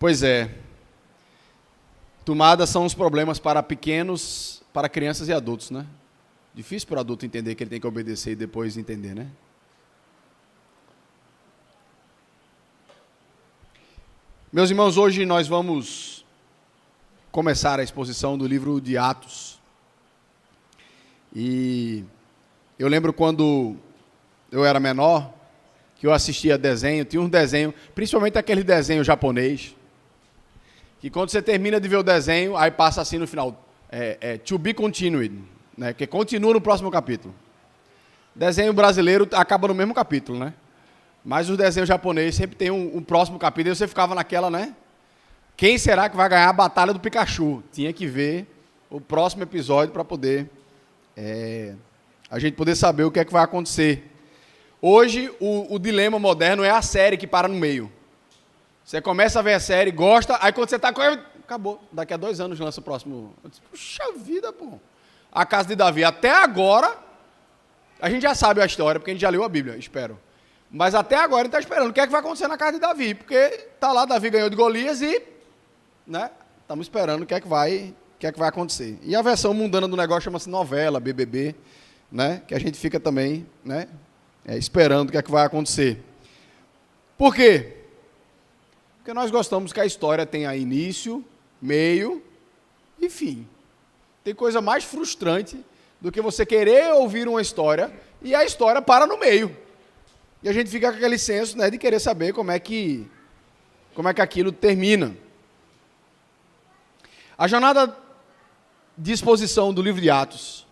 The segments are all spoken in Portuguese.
Pois é. Tomadas são os problemas para pequenos, para crianças e adultos, né? Difícil para o adulto entender que ele tem que obedecer e depois entender, né? Meus irmãos, hoje nós vamos começar a exposição do livro de Atos. E eu lembro quando eu era menor, que eu assistia desenho, tinha um desenho, principalmente aquele desenho japonês, que quando você termina de ver o desenho, aí passa assim no final, to be continued, né, que continua no próximo capítulo. Desenho brasileiro acaba no mesmo capítulo, né? Mas o desenho japonês sempre tem um próximo capítulo, e você ficava naquela, né? Quem será que vai ganhar a batalha do Pikachu? Tinha que ver o próximo episódio para poder a gente poder saber o que é que vai acontecer. Hoje, o dilema moderno é a série que para no meio. Você começa a ver a série, gosta, aí quando você está com ela, acabou. Daqui a 2 anos lança o próximo. Eu disse, puxa vida, pô. A Casa de Davi, até agora, a gente já sabe a história, porque a gente já leu a Bíblia, espero. Mas até agora a gente está esperando o que é que vai acontecer na Casa de Davi, porque está lá, Davi ganhou de Golias e, né, estamos esperando o que é que vai acontecer. E a versão mundana do negócio chama-se novela, BBB, né, que a gente fica também, né, esperando o que é que vai acontecer. Por quê? Porque nós gostamos que a história tenha início, meio e fim. Tem coisa mais frustrante do que você querer ouvir uma história e a história para no meio. E a gente fica com aquele senso, né, de querer saber como é que aquilo termina. A jornada de exposição do livro de Atos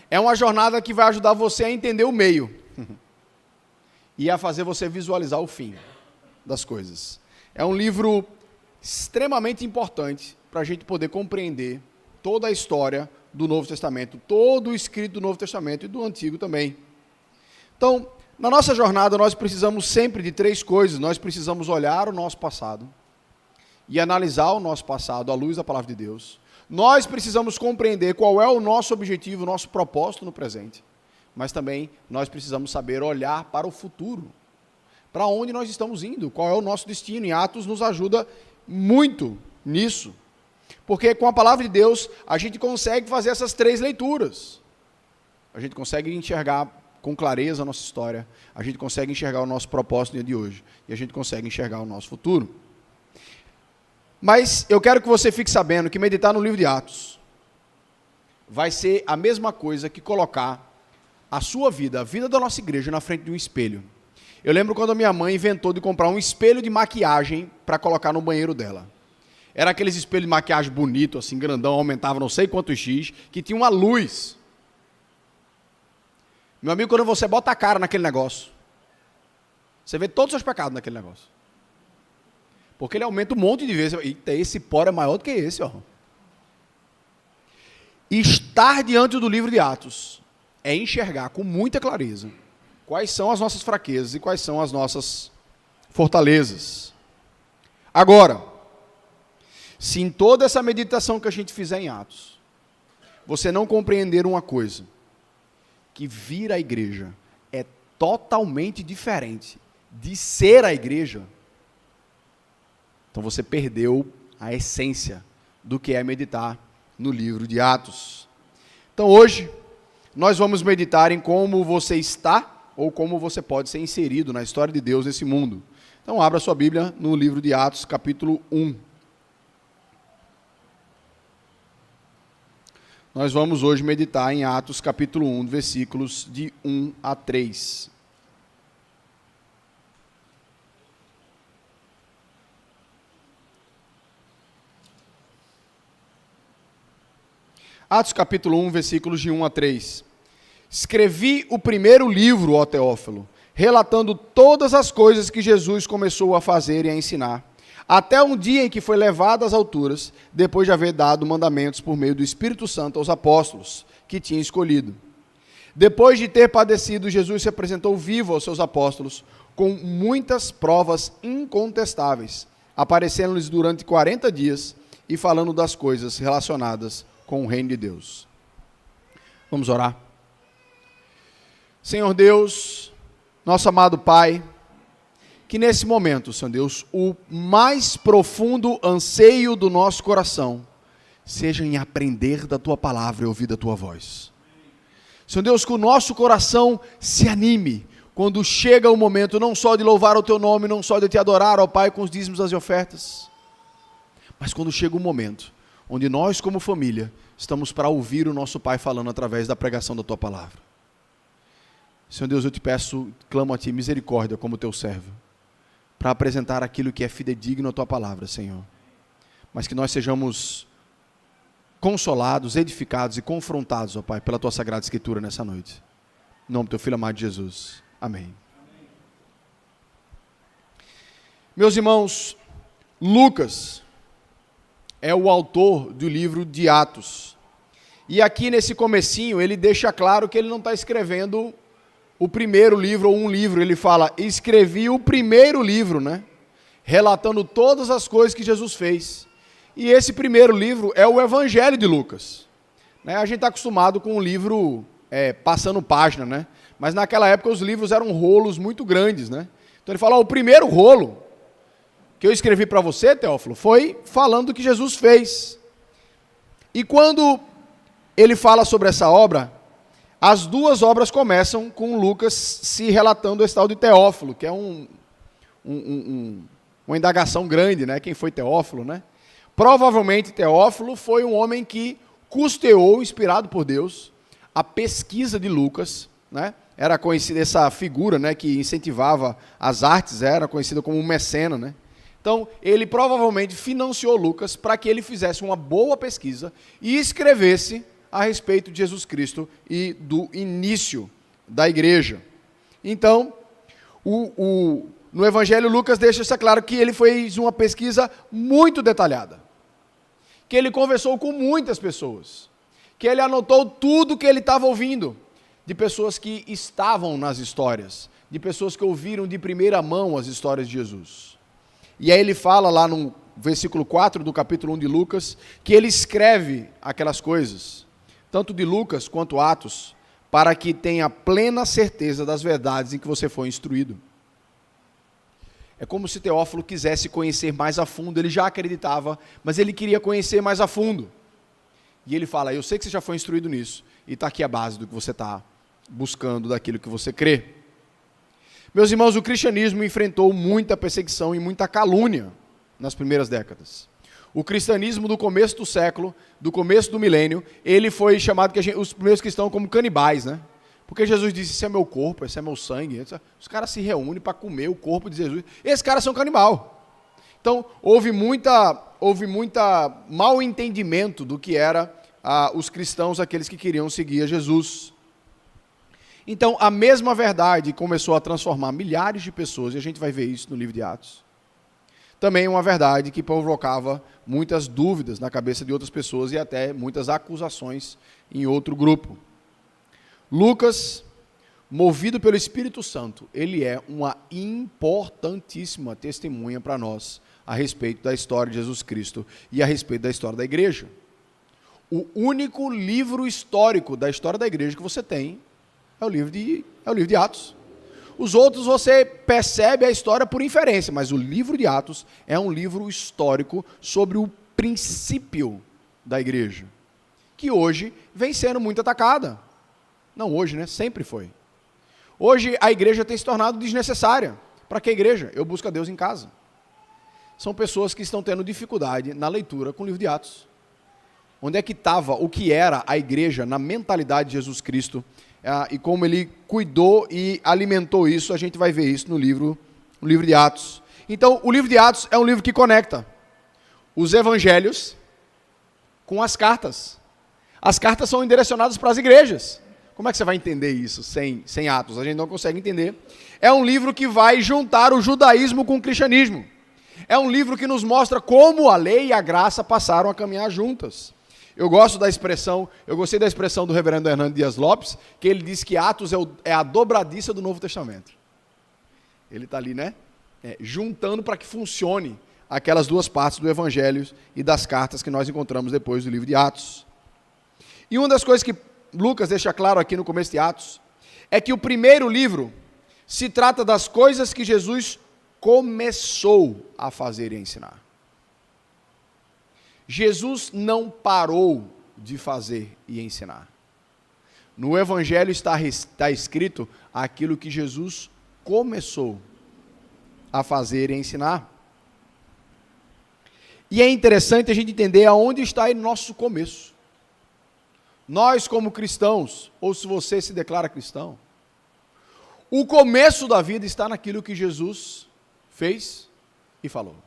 é uma jornada que vai ajudar você a entender o meio e a fazer você visualizar o fim das coisas. É um livro extremamente importante para a gente poder compreender toda a história do Novo Testamento, todo o escrito do Novo Testamento e do Antigo também. Então, na nossa jornada, nós precisamos sempre de 3 coisas. Nós precisamos olhar o nosso passado e analisar o nosso passado à luz da palavra de Deus. Nós precisamos compreender qual é o nosso objetivo, o nosso propósito no presente. Mas também nós precisamos saber olhar para o futuro. Para onde nós estamos indo, qual é o nosso destino. E Atos nos ajuda muito nisso. Porque com a palavra de Deus, a gente consegue fazer essas 3 leituras. A gente consegue enxergar com clareza a nossa história, a gente consegue enxergar o nosso propósito no dia de hoje, e a gente consegue enxergar o nosso futuro. Mas eu quero que você fique sabendo que meditar no livro de Atos vai ser a mesma coisa que colocar a sua vida, a vida da nossa igreja, na frente de um espelho. Eu lembro quando a minha mãe inventou de comprar um espelho de maquiagem para colocar no banheiro dela. Era aqueles espelhos de maquiagem bonito, assim, grandão, aumentava não sei quantos X, que tinha uma luz. Meu amigo, quando você bota a cara naquele negócio, você vê todos os seus pecados naquele negócio. Porque ele aumenta um monte de vezes. Eita, esse pó é maior do que esse, ó. Estar diante do livro de Atos é enxergar com muita clareza quais são as nossas fraquezas e quais são as nossas fortalezas. Agora, se em toda essa meditação que a gente fizer em Atos, você não compreender uma coisa, que vir à igreja é totalmente diferente de ser a igreja, então você perdeu a essência do que é meditar no livro de Atos. Então hoje, nós vamos meditar em como você está ou como você pode ser inserido na história de Deus nesse mundo. Então abra sua Bíblia no livro de Atos, capítulo 1. Nós vamos hoje meditar em Atos capítulo 1, versículos de 1 a 3. Atos capítulo 1, versículos de 1 a 3. Escrevi o primeiro livro, ó Teófilo, relatando todas as coisas que Jesus começou a fazer e a ensinar, até um dia em que foi levado às alturas, depois de haver dado mandamentos por meio do Espírito Santo aos apóstolos, que tinha escolhido. Depois de ter padecido, Jesus se apresentou vivo aos seus apóstolos, com muitas provas incontestáveis, aparecendo-lhes durante 40 dias e falando das coisas relacionadas com o reino de Deus. Vamos orar. Senhor Deus, nosso amado Pai, que nesse momento, Senhor Deus, o mais profundo anseio do nosso coração seja em aprender da Tua palavra e ouvir da Tua voz. Senhor Deus, que o nosso coração se anime quando chega o momento não só de louvar o Teu nome, não só de Te adorar, ó Pai, com os dízimos e ofertas, mas quando chega o momento onde nós, como família, estamos para ouvir o nosso Pai falando através da pregação da Tua palavra. Senhor Deus, eu te peço, clamo a Ti misericórdia como Teu servo, para apresentar aquilo que é fidedigno à Tua palavra, Senhor. Mas que nós sejamos consolados, edificados e confrontados, ó Pai, pela Tua Sagrada Escritura nessa noite. Em nome do Teu Filho amado Jesus. Amém. Meus irmãos, Lucas é o autor do livro de Atos. E aqui nesse comecinho ele deixa claro que ele não está escrevendo o primeiro livro ou um livro. Ele fala, escrevi o primeiro livro, né? Relatando todas as coisas que Jesus fez. E esse primeiro livro é o Evangelho de Lucas. Né? A gente está acostumado com um livro passando página, né? Mas naquela época os livros eram rolos muito grandes, né? Então ele fala, o primeiro rolo que eu escrevi para você, Teófilo, foi falando do que Jesus fez. E quando ele fala sobre essa obra, as duas obras começam com Lucas se relatando esse tal de Teófilo, que é uma indagação grande, né? Quem foi Teófilo, né? Provavelmente Teófilo foi um homem que custeou, inspirado por Deus, a pesquisa de Lucas, né? Era conhecida essa figura, né, que incentivava as artes, era conhecida como um mecena, né? Então, ele provavelmente financiou Lucas para que ele fizesse uma boa pesquisa e escrevesse a respeito de Jesus Cristo e do início da igreja. Então, no Evangelho, Lucas deixa isso claro que ele fez uma pesquisa muito detalhada, que ele conversou com muitas pessoas, que ele anotou tudo que ele estava ouvindo, de pessoas que estavam nas histórias, de pessoas que ouviram de primeira mão as histórias de Jesus. E aí ele fala lá no versículo 4 do capítulo 1 de Lucas, que ele escreve aquelas coisas, tanto de Lucas quanto Atos, para que tenha plena certeza das verdades em que você foi instruído. É como se Teófilo quisesse conhecer mais a fundo, ele já acreditava, mas ele queria conhecer mais a fundo. E ele fala, eu sei que você já foi instruído nisso, e está aqui a base do que você está buscando, daquilo que você crê. Meus irmãos, o cristianismo enfrentou muita perseguição e muita calúnia nas primeiras décadas. O cristianismo do começo do século, do começo do milênio, ele foi chamado, os primeiros cristãos, como canibais, né? Porque Jesus disse, esse é meu corpo, esse é meu sangue. Os caras se reúnem para comer o corpo de Jesus. Esses caras são canibal. Então, houve muita mal entendimento do que era os cristãos, aqueles que queriam seguir a Jesus. Então, a mesma verdade começou a transformar milhares de pessoas, e a gente vai ver isso no livro de Atos. Também uma verdade que provocava muitas dúvidas na cabeça de outras pessoas e até muitas acusações em outro grupo. Lucas, movido pelo Espírito Santo, ele é uma importantíssima testemunha para nós a respeito da história de Jesus Cristo e a respeito da história da igreja. O único livro histórico da história da igreja que você tem é o livro de Atos. Os outros você percebe a história por inferência, mas o livro de Atos é um livro histórico sobre o princípio da igreja, que hoje vem sendo muito atacada. Não hoje, né? Sempre foi. Hoje a igreja tem se tornado desnecessária. Para que igreja? Eu busco a Deus em casa. São pessoas que estão tendo dificuldade na leitura com o livro de Atos. Onde é que estava o que era a igreja na mentalidade de Jesus Cristo e como ele cuidou e alimentou isso, a gente vai ver isso no livro de Atos. Então, o livro de Atos é um livro que conecta os evangelhos com as cartas. As cartas são direcionadas para as igrejas. Como é que você vai entender isso sem Atos? A gente não consegue entender. É um livro que vai juntar o judaísmo com o cristianismo. É um livro que nos mostra como a lei e a graça passaram a caminhar juntas. Eu gostei da expressão do reverendo Hernando Dias Lopes, que ele diz que Atos é a dobradiça do Novo Testamento. Ele está ali, né? Juntando para que funcione aquelas duas partes do Evangelho e das cartas que nós encontramos depois do livro de Atos. E uma das coisas que Lucas deixa claro aqui no começo de Atos é que o primeiro livro se trata das coisas que Jesus começou a fazer e a ensinar. Jesus não parou de fazer e ensinar. No Evangelho está escrito aquilo que Jesus começou a fazer e a ensinar. E é interessante a gente entender aonde está o nosso começo. Nós, como cristãos, ou se você se declara cristão, o começo da vida está naquilo que Jesus fez e falou.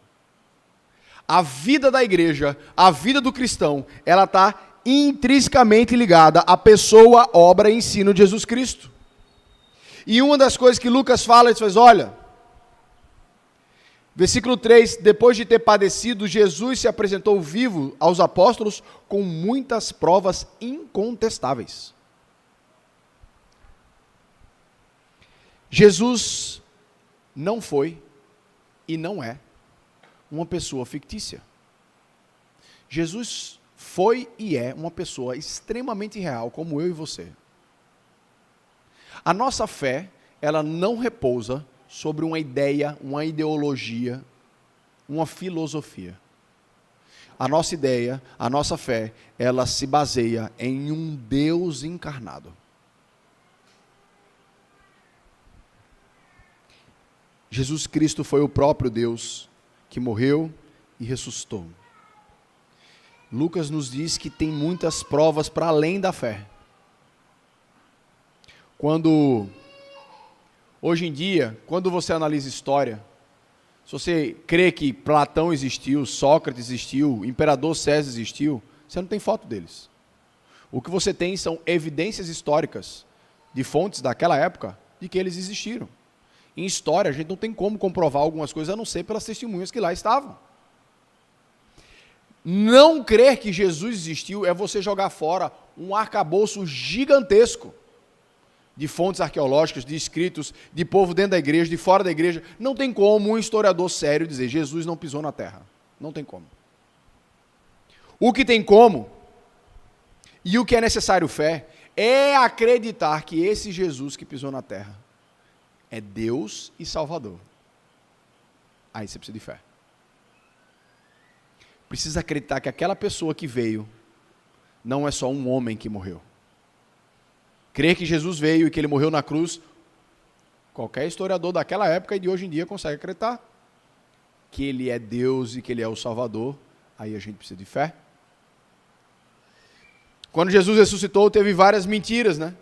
A vida da igreja, a vida do cristão, ela está intrinsecamente ligada à pessoa, obra e ensino de Jesus Cristo. E uma das coisas que Lucas fala, ele diz, olha, versículo 3, depois de ter padecido, Jesus se apresentou vivo aos apóstolos com muitas provas incontestáveis. Jesus não foi e não é uma pessoa fictícia. Jesus foi e é uma pessoa extremamente real, como eu e você. A nossa fé, ela não repousa sobre uma ideia, uma ideologia, uma filosofia. A nossa ideia, a nossa fé, ela se baseia em um Deus encarnado. Jesus Cristo foi o próprio Deus que morreu e ressuscitou. Lucas nos diz que tem muitas provas para além da fé. Hoje em dia, quando você analisa história, se você crê que Platão existiu, Sócrates existiu, Imperador César existiu, você não tem foto deles. O que você tem são evidências históricas de fontes daquela época de que eles existiram. Em história, a gente não tem como comprovar algumas coisas, a não ser pelas testemunhas que lá estavam. Não crer que Jesus existiu é você jogar fora um arcabouço gigantesco de fontes arqueológicas, de escritos, de povo dentro da igreja, de fora da igreja. Não tem como um historiador sério dizer Jesus não pisou na terra. Não tem como. O que tem como, e o que é necessário fé, é acreditar que esse Jesus que pisou na terra é Deus e Salvador. Aí você precisa de fé. Precisa acreditar que aquela pessoa que veio não é só um homem que morreu. Crer que Jesus veio e que ele morreu na cruz, qualquer historiador daquela época e de hoje em dia consegue acreditar. Que ele é Deus e que ele é o Salvador, aí a gente precisa de fé. Quando Jesus ressuscitou, teve várias mentiras, né?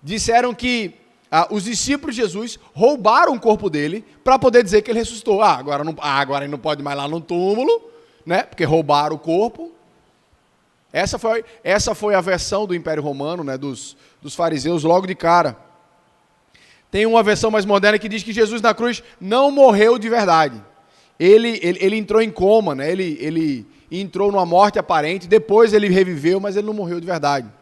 Disseram que os discípulos de Jesus roubaram o corpo dele para poder dizer que ele ressuscitou. Agora ele não pode mais ir lá no túmulo, né? Porque roubaram o corpo. Essa foi a versão do Império Romano, né? dos fariseus logo de cara. Tem uma versão mais moderna que diz que Jesus na cruz não morreu de verdade. Ele entrou em coma, né? Ele entrou numa morte aparente, depois ele reviveu, mas ele não morreu de verdade.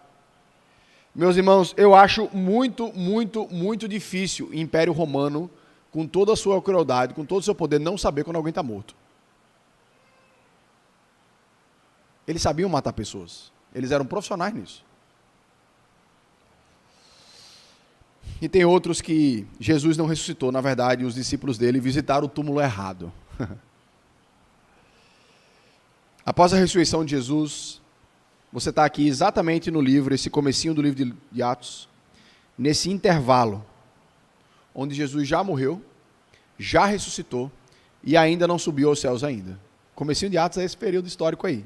Meus irmãos, eu acho muito, muito, muito difícil o Império Romano, com toda a sua crueldade, com todo o seu poder, não saber quando alguém está morto. Eles sabiam matar pessoas. Eles eram profissionais nisso. E tem outros que Jesus não ressuscitou. Na verdade, os discípulos dele visitaram o túmulo errado. Após a ressurreição de Jesus, você está aqui exatamente no livro, esse comecinho do livro de Atos, nesse intervalo, onde Jesus já morreu, já ressuscitou e ainda não subiu aos céus ainda. Comecinho de Atos é esse período histórico aí.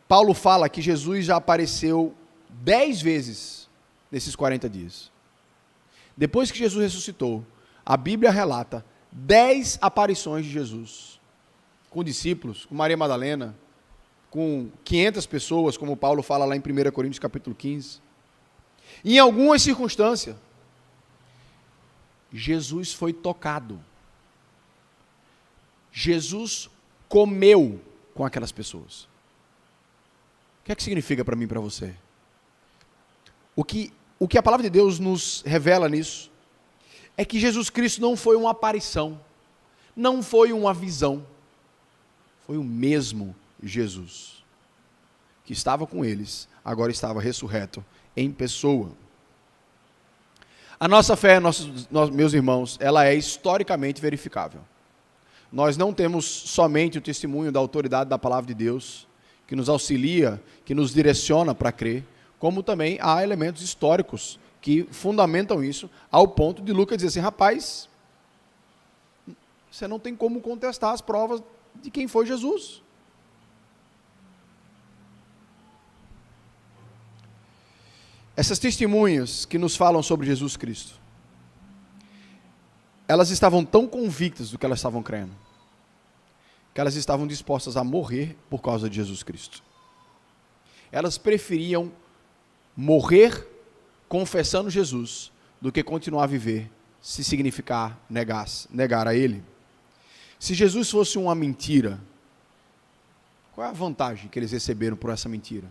Paulo fala que Jesus já apareceu 10 vezes nesses 40 dias. Depois que Jesus ressuscitou, a Bíblia relata 10 aparições de Jesus, com discípulos, com Maria Madalena, com 500 pessoas, como Paulo fala lá em 1 Coríntios capítulo 15. E em algumas circunstâncias, Jesus foi tocado. Jesus comeu com aquelas pessoas. O que é que significa para mim e para você? O que a palavra de Deus nos revela nisso é que Jesus Cristo não foi uma aparição, não foi uma visão, foi o mesmo Jesus, que estava com eles, agora estava ressurreto em pessoa. A nossa fé, meus irmãos, ela é historicamente verificável. Nós não temos somente o testemunho da autoridade da palavra de Deus, que nos auxilia, que nos direciona para crer, como também há elementos históricos que fundamentam isso, ao ponto de Lucas dizer assim, rapaz, você não tem como contestar as provas de quem foi Jesus. Essas testemunhas que nos falam sobre Jesus Cristo, elas estavam tão convictas do que elas estavam crendo, que elas estavam dispostas a morrer por causa de Jesus Cristo. Elas preferiam morrer confessando Jesus do que continuar a viver, se significar negar a Ele. Se Jesus fosse uma mentira, qual é a vantagem que eles receberam por essa mentira?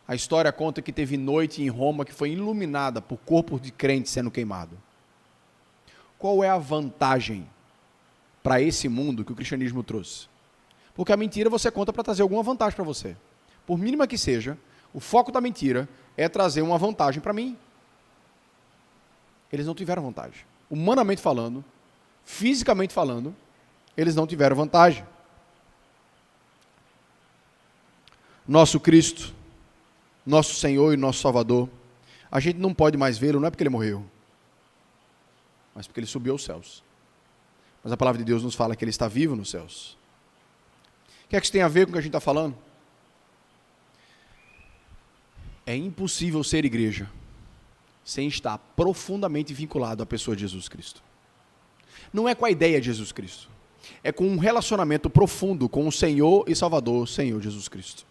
A história conta que teve noite em Roma que foi iluminada por corpos de crentes sendo queimados. Qual é a vantagem para esse mundo que o cristianismo trouxe? Porque a mentira você conta para trazer alguma vantagem para você. Por mínima que seja, o foco da mentira é trazer uma vantagem para mim. Eles não tiveram vantagem. Humanamente falando, fisicamente falando, eles não tiveram vantagem. Nosso Cristo, nosso Senhor e nosso Salvador, a gente não pode mais vê-lo, não é porque ele morreu, mas porque ele subiu aos céus. Mas a palavra de Deus nos fala que ele está vivo nos céus. O que é que isso tem a ver com o que a gente está falando? É impossível ser igreja sem estar profundamente vinculado à pessoa de Jesus Cristo. Não é com a ideia de Jesus Cristo, é com um relacionamento profundo com o Senhor e Salvador, Senhor Jesus Cristo.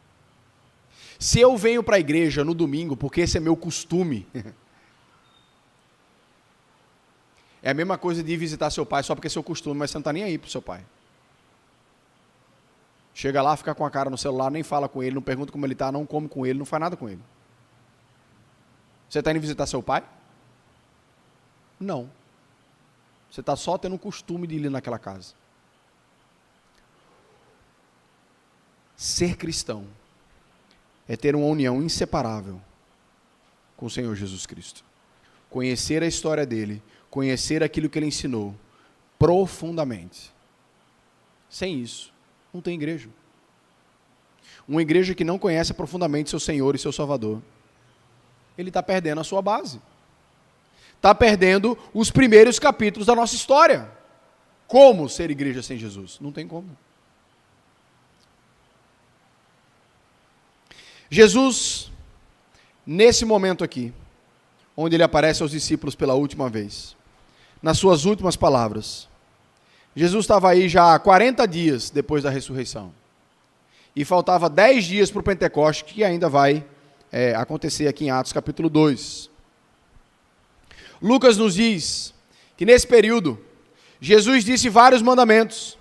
Se eu venho para a igreja no domingo, porque esse é meu costume, é a mesma coisa de ir visitar seu pai só porque é seu costume, mas você não está nem aí para o seu pai. Chega lá, fica com a cara no celular, nem fala com ele, não pergunta como ele está, não come com ele, não faz nada com ele. Você está indo visitar seu pai? Não. Você está só tendo o costume de ir naquela casa. Ser cristão é ter uma união inseparável com o Senhor Jesus Cristo. Conhecer a história dele, conhecer aquilo que ele ensinou profundamente. Sem isso, não tem igreja. Uma igreja que não conhece profundamente seu Senhor e seu Salvador, ele está perdendo a sua base. Está perdendo os primeiros capítulos da nossa história. Como ser igreja sem Jesus? Não tem como. Jesus, nesse momento aqui, onde ele aparece aos discípulos pela última vez, nas suas últimas palavras, Jesus estava aí já há 40 dias depois da ressurreição. E faltava 10 dias para o Pentecoste, que ainda vai acontecer aqui em Atos capítulo 2. Lucas nos diz que nesse período, Jesus disse vários mandamentos.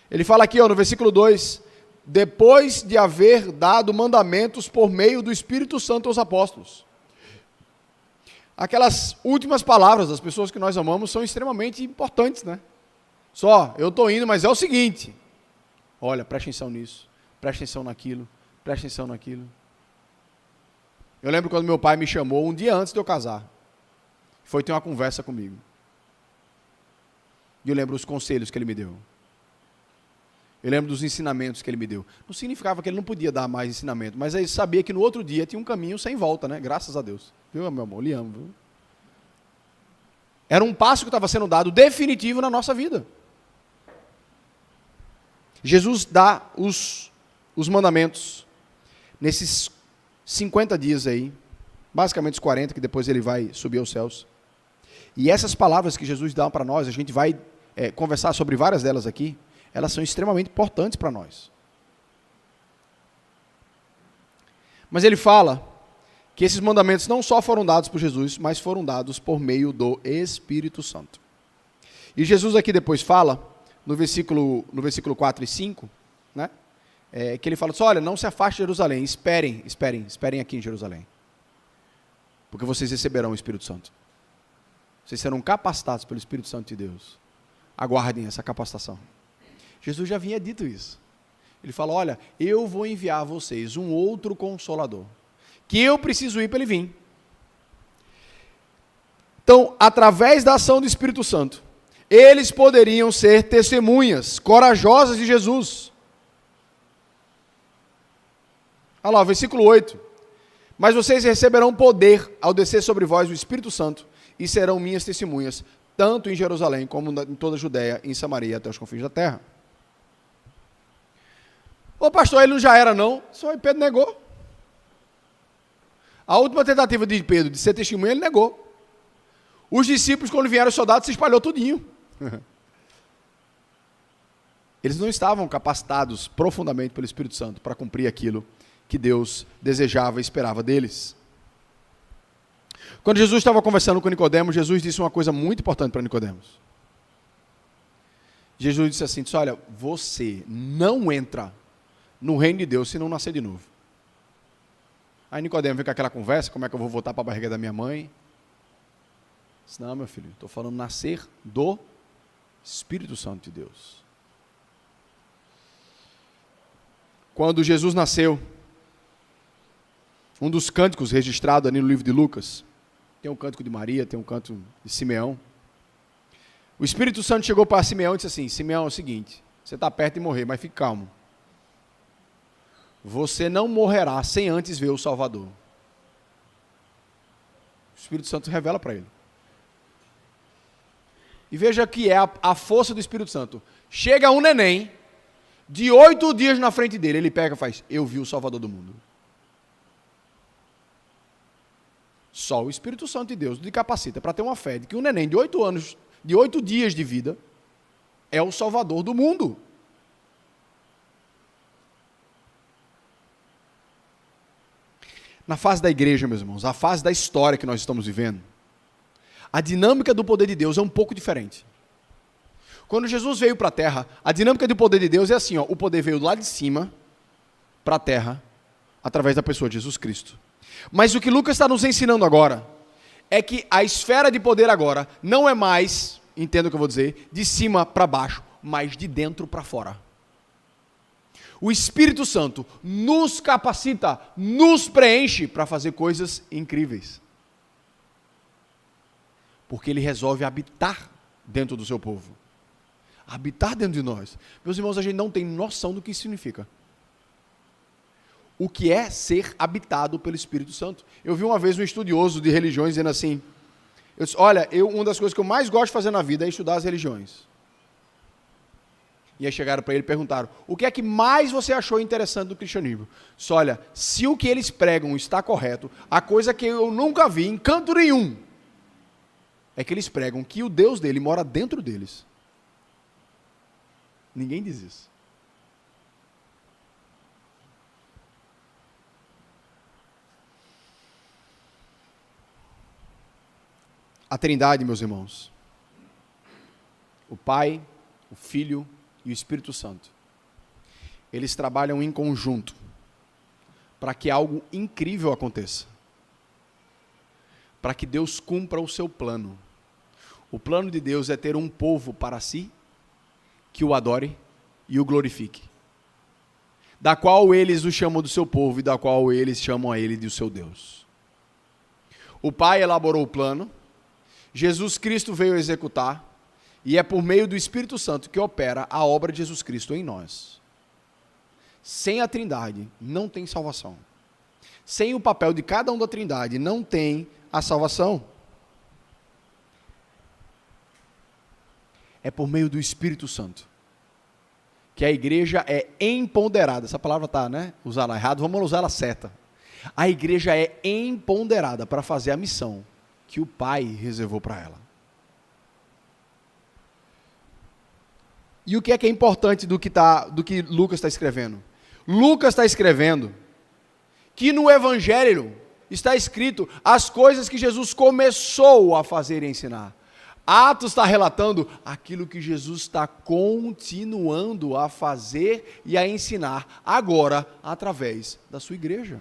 Ele fala aqui no versículo 2, depois de haver dado mandamentos por meio do Espírito Santo aos apóstolos. Aquelas últimas palavras das pessoas que nós amamos são extremamente importantes, né? Eu estou indo, mas é o seguinte, olha, preste atenção nisso, preste atenção naquilo, preste atenção naquilo. Eu lembro quando meu pai me chamou um dia antes de eu casar, foi ter uma conversa comigo. E eu lembro os conselhos que ele me deu. Eu lembro dos ensinamentos que ele me deu. Não significava que ele não podia dar mais ensinamento, mas ele sabia que no outro dia tinha um caminho sem volta, né? Graças a Deus. Viu, meu amor? Lhe amo, viu? Era um passo que estava sendo dado definitivo na nossa vida. Jesus dá os mandamentos nesses 50 dias aí, basicamente os 40, que depois ele vai subir aos céus. E essas palavras que Jesus dá para nós, a gente vai conversar sobre várias delas aqui, elas são extremamente importantes para nós. Mas ele fala que esses mandamentos não só foram dados por Jesus, mas foram dados por meio do Espírito Santo. E Jesus aqui depois fala, no versículo 4 e 5, né, que ele fala assim, olha, não se afaste de Jerusalém, esperem aqui em Jerusalém, porque vocês receberão o Espírito Santo. Vocês serão capacitados pelo Espírito Santo de Deus. Aguardem essa capacitação. Jesus já havia dito isso. Ele fala, olha, eu vou enviar a vocês um outro Consolador, que eu preciso ir para ele vir. Então, através da ação do Espírito Santo, eles poderiam ser testemunhas corajosas de Jesus. Olha lá, versículo 8. Mas vocês receberão poder ao descer sobre vós o Espírito Santo e serão minhas testemunhas, tanto em Jerusalém como em toda a Judéia, em Samaria, até os confins da terra. Ô pastor, ele não já era não? Só Pedro negou. A última tentativa de Pedro de ser testemunha, ele negou. Os discípulos, quando vieram os soldados, se espalhou tudinho. Eles não estavam capacitados profundamente pelo Espírito Santo para cumprir aquilo que Deus desejava e esperava deles. Quando Jesus estava conversando com Nicodemos, Jesus disse uma coisa muito importante para Nicodemos. Jesus disse assim, olha, você não entra no reino de Deus se não nascer de novo. Aí Nicodemos vem com aquela conversa, como é que eu vou voltar para a barriga da minha mãe? Disse, não, meu filho, estou falando nascer do Espírito Santo de Deus. Quando Jesus nasceu, um dos cânticos registrados ali no livro de Lucas, tem um cântico de Maria, tem um cântico de Simeão. O Espírito Santo chegou para Simeão e disse assim, Simeão, é o seguinte, você está perto de morrer, mas fique calmo. Você não morrerá sem antes ver o Salvador. O Espírito Santo revela para ele. E veja que é a força do Espírito Santo. Chega um neném, de 8 dias na frente dele, ele pega e faz, eu vi o Salvador do mundo. Só o Espírito Santo de Deus lhe capacita para ter uma fé de que um neném de 8 anos, de 8 dias de vida, é o Salvador do mundo. Na fase da igreja, meus irmãos, a fase da história que nós estamos vivendo, a dinâmica do poder de Deus é um pouco diferente. Quando Jesus veio para a terra, a dinâmica do poder de Deus é assim, ó, o poder veio lá de cima para a terra, através da pessoa de Jesus Cristo. Mas o que Lucas está nos ensinando agora, é que a esfera de poder agora não é mais, entenda o que eu vou dizer, de cima para baixo, mas de dentro para fora. O Espírito Santo nos capacita, nos preenche para fazer coisas incríveis. Porque ele resolve habitar dentro do seu povo. Habitar dentro de nós. Meus irmãos, a gente não tem noção do que isso significa. O que é ser habitado pelo Espírito Santo. Eu vi uma vez um estudioso de religiões dizendo assim, eu disse, olha, uma das coisas que eu mais gosto de fazer na vida é estudar as religiões. E aí chegaram para ele e perguntaram, o que é que mais você achou interessante do cristianismo? Só olha, se o que eles pregam está correto, a coisa que eu nunca vi em canto nenhum, é que eles pregam que o Deus dele mora dentro deles. Ninguém diz isso. A Trindade, meus irmãos, o Pai, o Filho e o Espírito Santo, eles trabalham em conjunto para que algo incrível aconteça, para que Deus cumpra o seu plano. O plano de Deus é ter um povo para si, que o adore e o glorifique, da qual eles o chamam do seu povo e da qual eles chamam a ele de o seu Deus. O Pai elaborou o plano, Jesus Cristo veio executar, e é por meio do Espírito Santo que opera a obra de Jesus Cristo em nós. Sem a Trindade, não tem salvação. Sem o papel de cada um da Trindade, não tem a salvação. É por meio do Espírito Santo que a igreja é empoderada. Essa palavra está, né? Usada errado, vamos usar ela certa. A igreja é empoderada para fazer a missão que o Pai reservou para ela. E o que é importante do que Lucas está escrevendo? Lucas está escrevendo que no Evangelho está escrito as coisas que Jesus começou a fazer e ensinar. Atos está relatando aquilo que Jesus está continuando a fazer e a ensinar agora através da sua igreja.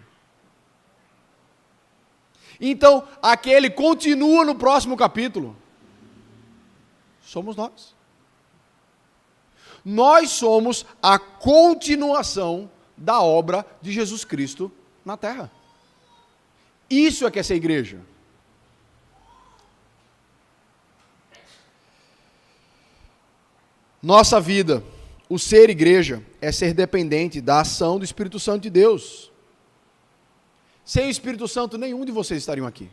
Então, aquele continua no próximo capítulo. Somos nós. Nós somos a continuação da obra de Jesus Cristo na terra. Isso é que é ser igreja. Nossa vida, o ser igreja, é ser dependente da ação do Espírito Santo de Deus. Sem o Espírito Santo, nenhum de vocês estariam aqui.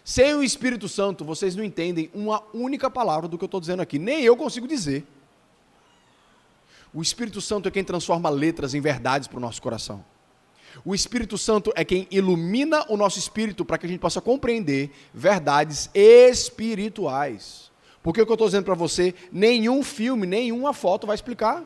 Sem o Espírito Santo, vocês não entendem uma única palavra do que eu estou dizendo aqui. Nem eu consigo dizer. O Espírito Santo é quem transforma letras em verdades para o nosso coração. O Espírito Santo é quem ilumina o nosso espírito para que a gente possa compreender verdades espirituais. Porque o que eu estou dizendo para você, nenhum filme, nenhuma foto vai explicar.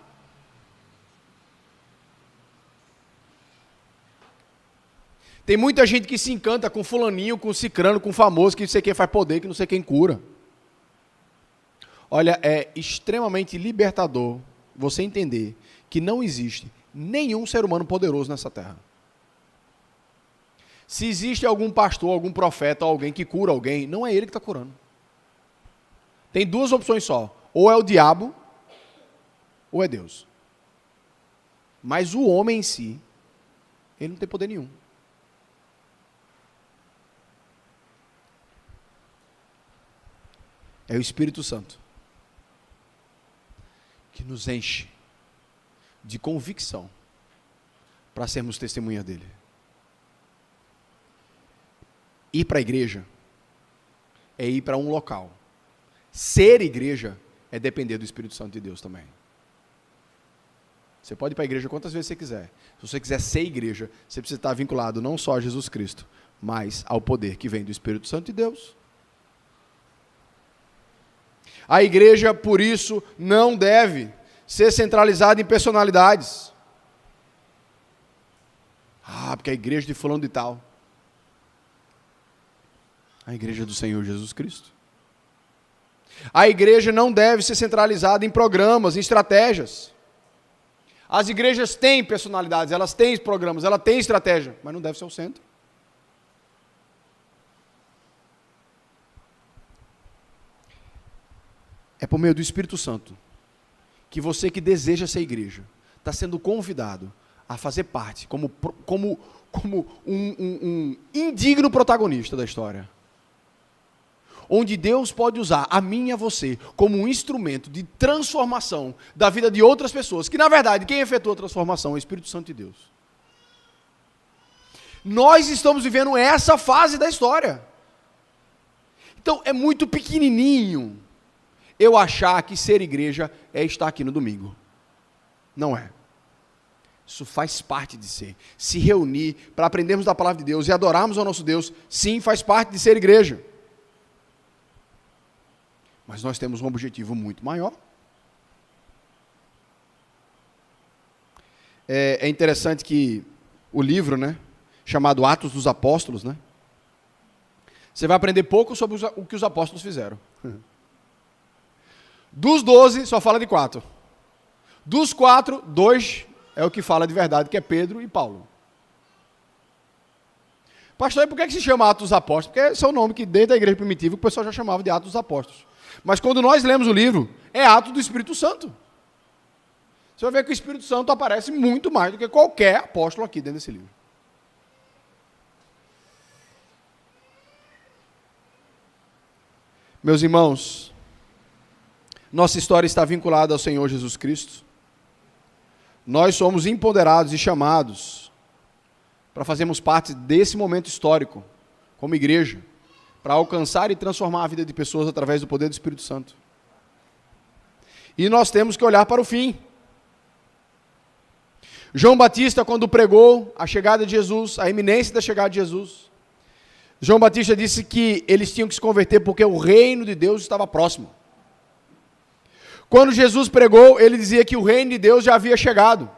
Tem muita gente que se encanta com fulaninho, com cicrano, com famoso, que não sei quem faz poder, que não sei quem cura. Olha, é extremamente libertador você entender que não existe nenhum ser humano poderoso nessa terra. Se existe algum pastor, algum profeta, alguém que cura alguém, não é ele que está curando. Tem duas opções só. Ou é o diabo, ou é Deus. Mas o homem em si, ele não tem poder nenhum. É o Espírito Santo que nos enche de convicção para sermos testemunha dele. Ir para a igreja é ir para um local. Ser igreja é depender do Espírito Santo de Deus também. Você pode ir para a igreja quantas vezes você quiser. Se você quiser ser igreja, você precisa estar vinculado não só a Jesus Cristo, mas ao poder que vem do Espírito Santo de Deus. A igreja, por isso, não deve ser centralizada em personalidades. Porque a igreja de fulano de tal. A igreja do Senhor Jesus Cristo. A igreja não deve ser centralizada em programas, em estratégias. As igrejas têm personalidades, elas têm programas, elas têm estratégia, mas não deve ser o centro. É por meio do Espírito Santo que você que deseja ser igreja está sendo convidado a fazer parte como um indigno protagonista da história. Onde Deus pode usar a mim e a você como um instrumento de transformação da vida de outras pessoas, que na verdade quem efetua a transformação é o Espírito Santo de Deus. Nós estamos vivendo essa fase da história. Então é muito pequenininho eu achar que ser igreja é estar aqui no domingo. Não é. Isso faz parte de ser. Se reunir para aprendermos da palavra de Deus e adorarmos ao nosso Deus, sim, faz parte de ser igreja. Mas nós temos um objetivo muito maior. É interessante que o livro, chamado Atos dos Apóstolos, você vai aprender pouco sobre o que os apóstolos fizeram. Dos 12, só fala de 4. Dos 4, 2 é o que fala de verdade, que é Pedro e Paulo. Pastor, e por que se chama Atos dos Apóstolos? Porque esse é o nome que desde a igreja primitiva o pessoal já chamava de Atos dos Apóstolos. Mas quando nós lemos o livro, é Atos do Espírito Santo. Você vai ver que o Espírito Santo aparece muito mais do que qualquer apóstolo aqui dentro desse livro. Meus irmãos, nossa história está vinculada ao Senhor Jesus Cristo. Nós somos empoderados e chamados para fazermos parte desse momento histórico, como igreja, para alcançar e transformar a vida de pessoas através do poder do Espírito Santo. E nós temos que olhar para o fim. João Batista, quando pregou a chegada de Jesus, a iminência da chegada de Jesus, João Batista disse que eles tinham que se converter porque o reino de Deus estava próximo. Quando Jesus pregou, ele dizia que o reino de Deus já havia chegado.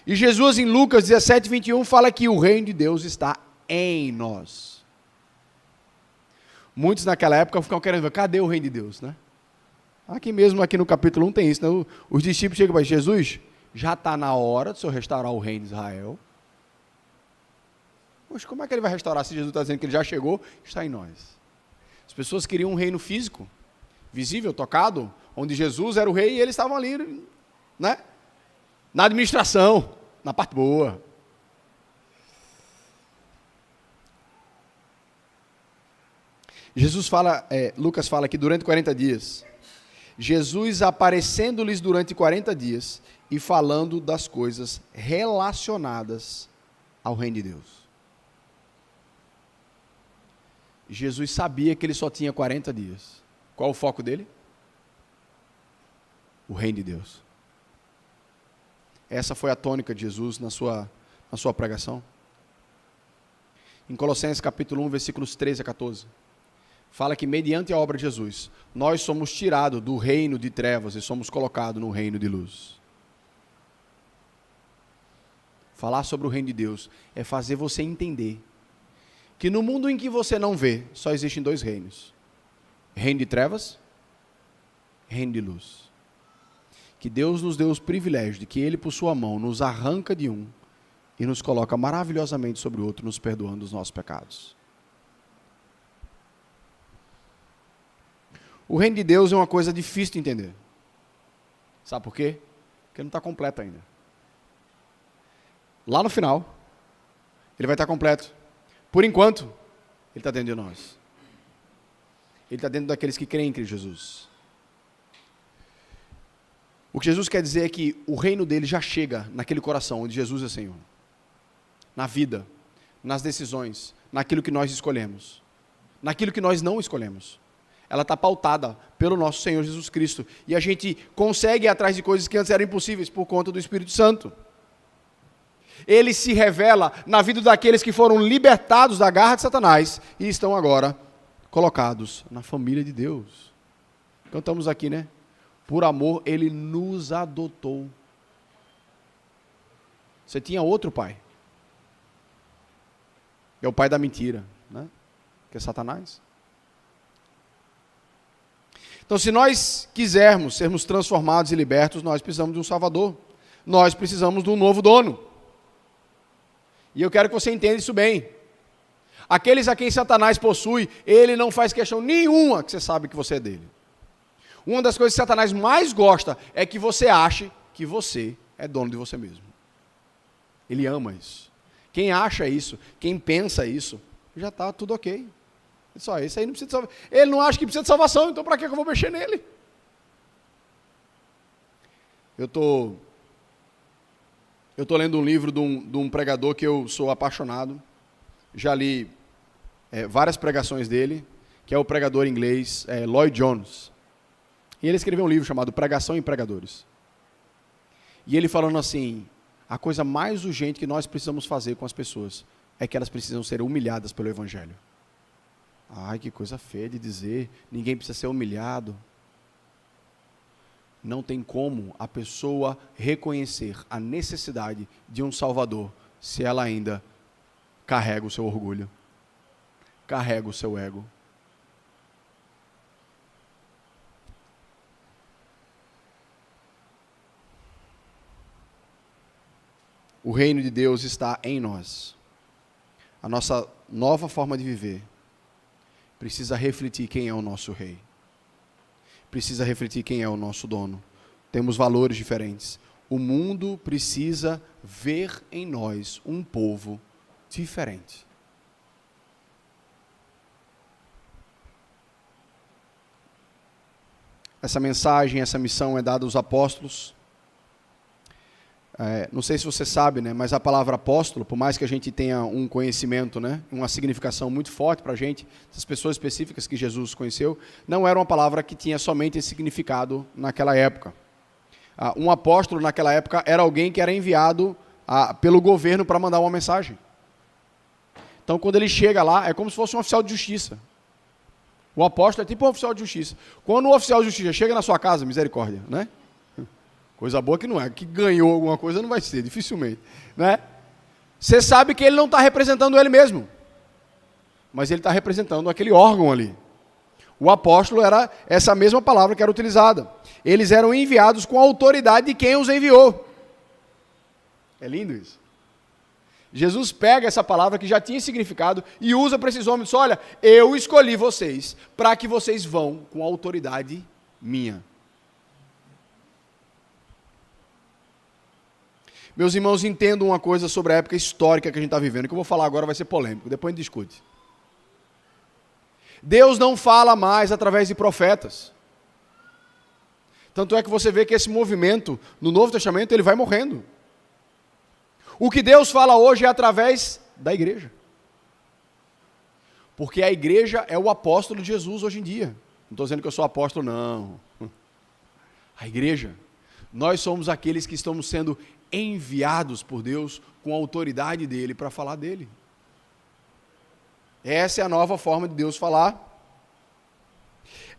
E Jesus, em Lucas 17, 21, fala que o reino de Deus está em nós. Muitos naquela época ficam querendo ver, cadê o reino de Deus, Aqui mesmo, aqui no capítulo 1 tem isso, Os discípulos chegam para Jesus, já está na hora de o Senhor restaurar o reino de Israel. Poxa, como é que ele vai restaurar se Jesus está dizendo que ele já chegou, está em nós? As pessoas queriam um reino físico, visível, tocado, onde Jesus era o rei e eles estavam ali, na administração, na parte boa. Jesus fala, Lucas fala que durante 40 dias, Jesus aparecendo-lhes durante 40 dias e falando das coisas relacionadas ao reino de Deus. Jesus sabia que ele só tinha 40 dias. Qual o foco dele? O reino de Deus. Essa foi a tônica de Jesus na sua pregação. Em Colossenses capítulo 1, versículos 13 a 14, fala que mediante a obra de Jesus, nós somos tirados do reino de trevas e somos colocados no reino de luz. Falar sobre o reino de Deus é fazer você entender que no mundo em que você não vê, só existem dois reinos: reino de trevas, reino de luz. Que Deus nos deu os privilégios de que Ele, por sua mão, nos arranca de um e nos coloca maravilhosamente sobre o outro, nos perdoando os nossos pecados. O reino de Deus é uma coisa difícil de entender. Sabe por quê? Porque não está completo ainda. Lá no final, ele vai estar completo. Por enquanto, ele está dentro de nós. Ele está dentro daqueles que creem em Cristo Jesus. O que Jesus quer dizer é que o reino dele já chega naquele coração onde Jesus é Senhor. Na vida, nas decisões, naquilo que nós escolhemos, naquilo que nós não escolhemos. Ela está pautada pelo nosso Senhor Jesus Cristo. E a gente consegue ir atrás de coisas que antes eram impossíveis por conta do Espírito Santo. Ele se revela na vida daqueles que foram libertados da garra de Satanás e estão agora colocados na família de Deus. Cantamos aqui, né? Por amor, Ele nos adotou. Você tinha outro pai. É o pai da mentira, né? Que é Satanás. Então, se nós quisermos sermos transformados e libertos, nós precisamos de um Salvador. Nós precisamos de um novo dono. E eu quero que você entenda isso bem. Aqueles a quem Satanás possui, ele não faz questão nenhuma que você sabe que você é dele. Uma das coisas que Satanás mais gosta é que você ache que você é dono de você mesmo. Ele ama isso. Quem acha isso, quem pensa isso, já está tudo ok. Só esse aí não precisa de salvação. Ele não acha que precisa de salvação, então para que eu vou mexer nele? Eu estou lendo um livro de um pregador que eu sou apaixonado. Já li várias pregações dele, que é o pregador inglês Lloyd Jones. E ele escreveu um livro chamado Pregação em Pregadores. E ele falando assim, a coisa mais urgente que nós precisamos fazer com as pessoas é que elas precisam ser humilhadas pelo Evangelho. Ai, que coisa feia de dizer, ninguém precisa ser humilhado. Não tem como a pessoa reconhecer a necessidade de um Salvador se ela ainda carrega o seu orgulho, carrega o seu ego. O reino de Deus está em nós. A nossa nova forma de viver precisa refletir quem é o nosso rei. Precisa refletir quem é o nosso dono. Temos valores diferentes. O mundo precisa ver em nós um povo diferente. Essa mensagem, essa missão é dada aos apóstolos. Não sei se você sabe, né, mas a palavra apóstolo, por mais que a gente tenha um conhecimento, né, uma significação muito forte para a gente, essas pessoas específicas que Jesus conheceu, não era uma palavra que tinha somente esse significado naquela época. Um apóstolo naquela época era alguém que era enviado pelo governo para mandar uma mensagem. Então, quando ele chega lá, é como se fosse um oficial de justiça. O apóstolo é tipo um oficial de justiça. Quando o oficial de justiça chega na sua casa, misericórdia, né? Coisa boa que não é, que ganhou alguma coisa não vai ser, dificilmente, né? Você sabe que ele não está representando ele mesmo, mas ele está representando aquele órgão ali. O apóstolo era essa mesma palavra que era utilizada. Eles eram enviados com a autoridade de quem os enviou. É lindo isso. Jesus pega essa palavra que já tinha significado e usa para esses homens, olha, eu escolhi vocês para que vocês vão com a autoridade minha. Meus irmãos, entendam uma coisa sobre a época histórica que a gente está vivendo, que eu vou falar agora vai ser polêmico, depois a gente discute. Deus não fala mais através de profetas. Tanto é que você vê que esse movimento, no Novo Testamento, ele vai morrendo. O que Deus fala hoje é através da igreja. Porque a igreja é o apóstolo de Jesus hoje em dia. Não estou dizendo que eu sou apóstolo, não. A igreja, nós somos aqueles que estamos sendo enviados por Deus com a autoridade dele para falar dele. Essa é a nova forma de Deus falar.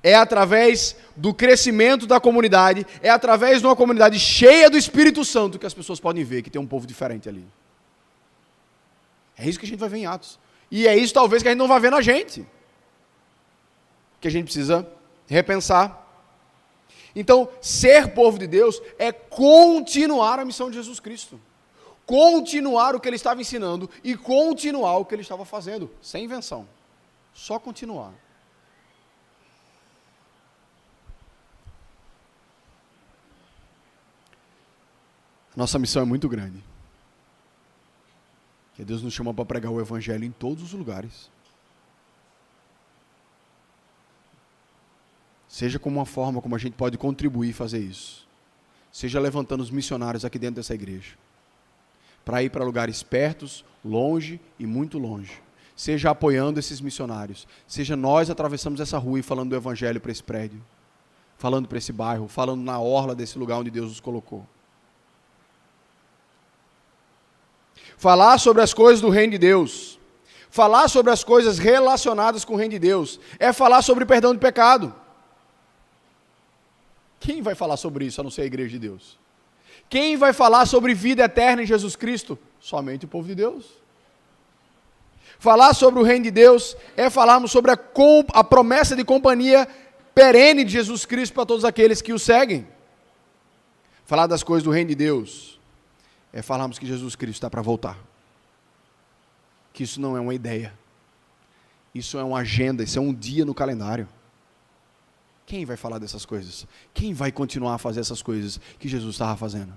É através do crescimento da comunidade, é através de uma comunidade cheia do Espírito Santo que as pessoas podem ver que tem um povo diferente ali. É isso que a gente vai ver em Atos. E é isso talvez que a gente não vai ver na gente. Que a gente precisa repensar. Então, ser povo de Deus é continuar a missão de Jesus Cristo. Continuar o que ele estava ensinando e continuar o que ele estava fazendo, sem invenção. Só continuar. Nossa missão é muito grande. Que Deus nos chama para pregar o Evangelho em todos os lugares. Seja como uma forma como a gente pode contribuir e fazer isso. Seja levantando os missionários aqui dentro dessa igreja. Para ir para lugares pertos, longe e muito longe. Seja apoiando esses missionários. Seja nós atravessamos essa rua e falando do Evangelho para esse prédio. Falando para esse bairro. Falando na orla desse lugar onde Deus nos colocou. Falar sobre as coisas do reino de Deus, falar sobre as coisas relacionadas com o reino de Deus, é falar sobre perdão de pecado. Quem vai falar sobre isso, a não ser a igreja de Deus? Quem vai falar sobre vida eterna em Jesus Cristo? Somente o povo de Deus. Falar sobre o reino de Deus é falarmos sobre a promessa de companhia perene de Jesus Cristo para todos aqueles que o seguem. Falar das coisas do reino de Deus é falarmos que Jesus Cristo está para voltar. Que isso não é uma ideia. Isso é uma agenda, isso é um dia no calendário. Quem vai falar dessas coisas? Quem vai continuar a fazer essas coisas que Jesus estava fazendo?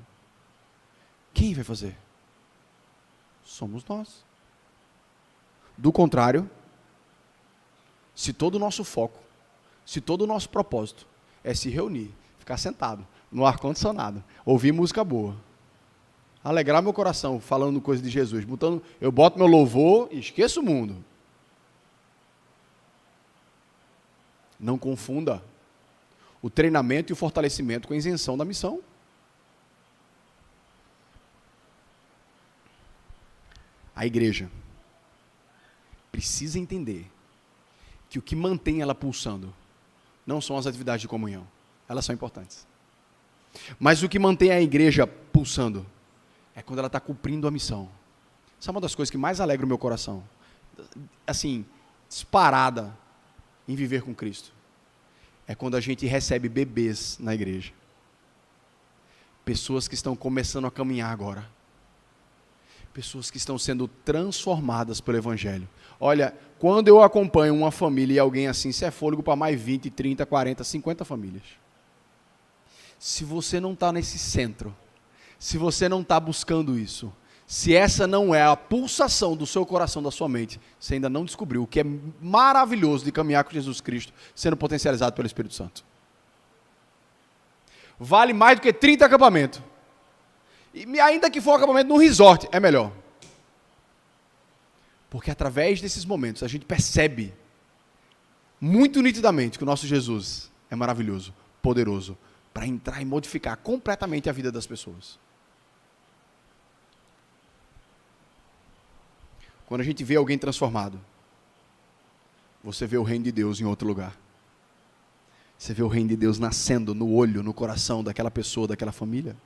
Quem vai fazer? Somos nós. Do contrário, se todo o nosso foco, se todo o nosso propósito é se reunir, ficar sentado no ar-condicionado, ouvir música boa, alegrar meu coração falando coisa de Jesus, eu boto meu louvor e esqueço o mundo. Não confunda o treinamento e o fortalecimento com a isenção da missão. A igreja precisa entender que o que mantém ela pulsando não são as atividades de comunhão. Elas são importantes. Mas o que mantém a igreja pulsando é quando ela está cumprindo a missão. Essa é uma das coisas que mais alegra o meu coração. Assim, disparada em viver com Cristo. É quando a gente recebe bebês na igreja. Pessoas que estão começando a caminhar agora. Pessoas que estão sendo transformadas pelo Evangelho. Olha, quando eu acompanho uma família e alguém assim, isso é fôlego para mais 20, 30, 40, 50 famílias. Se você não está nesse centro, se você não está buscando isso, se essa não é a pulsação do seu coração, da sua mente, você ainda não descobriu o que é maravilhoso de caminhar com Jesus Cristo, sendo potencializado pelo Espírito Santo. Vale mais do que 30 acampamentos. E ainda que for um acampamento num resort, é melhor. Porque através desses momentos a gente percebe muito nitidamente que o nosso Jesus é maravilhoso, poderoso, para entrar e modificar completamente a vida das pessoas. Quando a gente vê alguém transformado, você vê o reino de Deus em outro lugar. Você vê o reino de Deus nascendo no olho, no coração daquela pessoa, daquela família.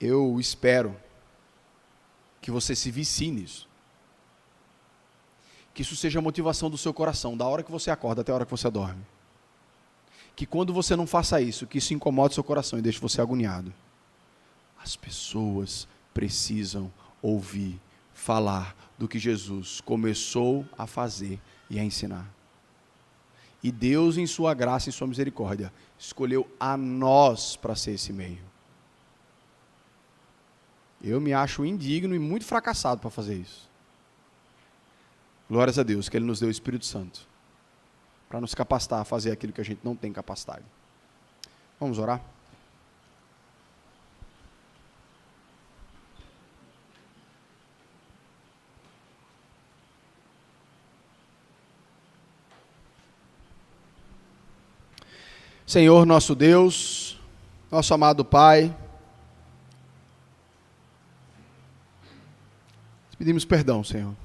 Eu espero que você se vicie nisso. Que isso seja a motivação do seu coração, da hora que você acorda até a hora que você dorme. Que quando você não faça isso, que isso incomode o seu coração e deixe você agoniado. As pessoas precisam ouvir falar do que Jesus começou a fazer e a ensinar. E Deus, em sua graça e em sua misericórdia, escolheu a nós para ser esse meio. Eu me acho indigno e muito fracassado para fazer isso. Glórias a Deus que Ele nos deu o Espírito Santo para nos capacitar a fazer aquilo que a gente não tem capacidade. Vamos orar? Senhor nosso Deus, nosso amado Pai, te pedimos perdão, Senhor.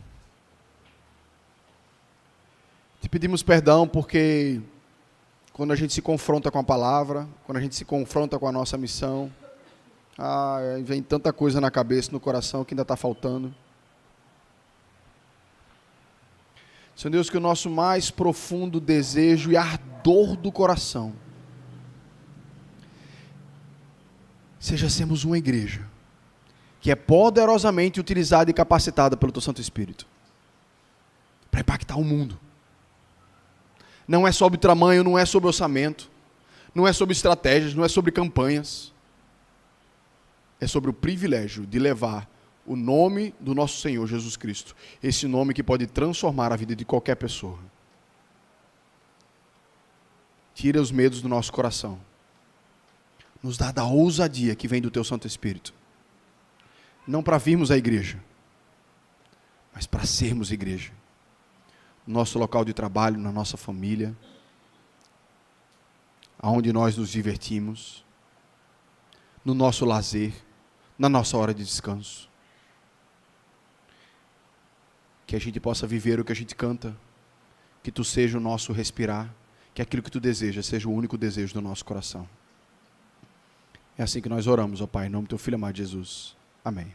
Te pedimos perdão porque quando a gente se confronta com a palavra, quando a gente se confronta com a nossa missão, vem tanta coisa na cabeça, no coração que ainda está faltando. Senhor Deus, que o nosso mais profundo desejo e ardor do coração seja sermos uma igreja que é poderosamente utilizada e capacitada pelo Teu Santo Espírito para impactar o mundo. Não é sobre tamanho, não é sobre orçamento, não é sobre estratégias, não é sobre campanhas. É sobre o privilégio de levar o nome do nosso Senhor Jesus Cristo, esse nome que pode transformar a vida de qualquer pessoa. Tira os medos do nosso coração. Nos dá da ousadia que vem do Teu Santo Espírito. Não para virmos à igreja, mas para sermos igreja. No nosso local de trabalho, na nossa família, aonde nós nos divertimos, no nosso lazer, na nossa hora de descanso. Que a gente possa viver o que a gente canta, que Tu seja o nosso respirar, que aquilo que Tu desejas seja o único desejo do nosso coração. É assim que nós oramos, ó Pai, em nome do Teu Filho amado Jesus. Amém.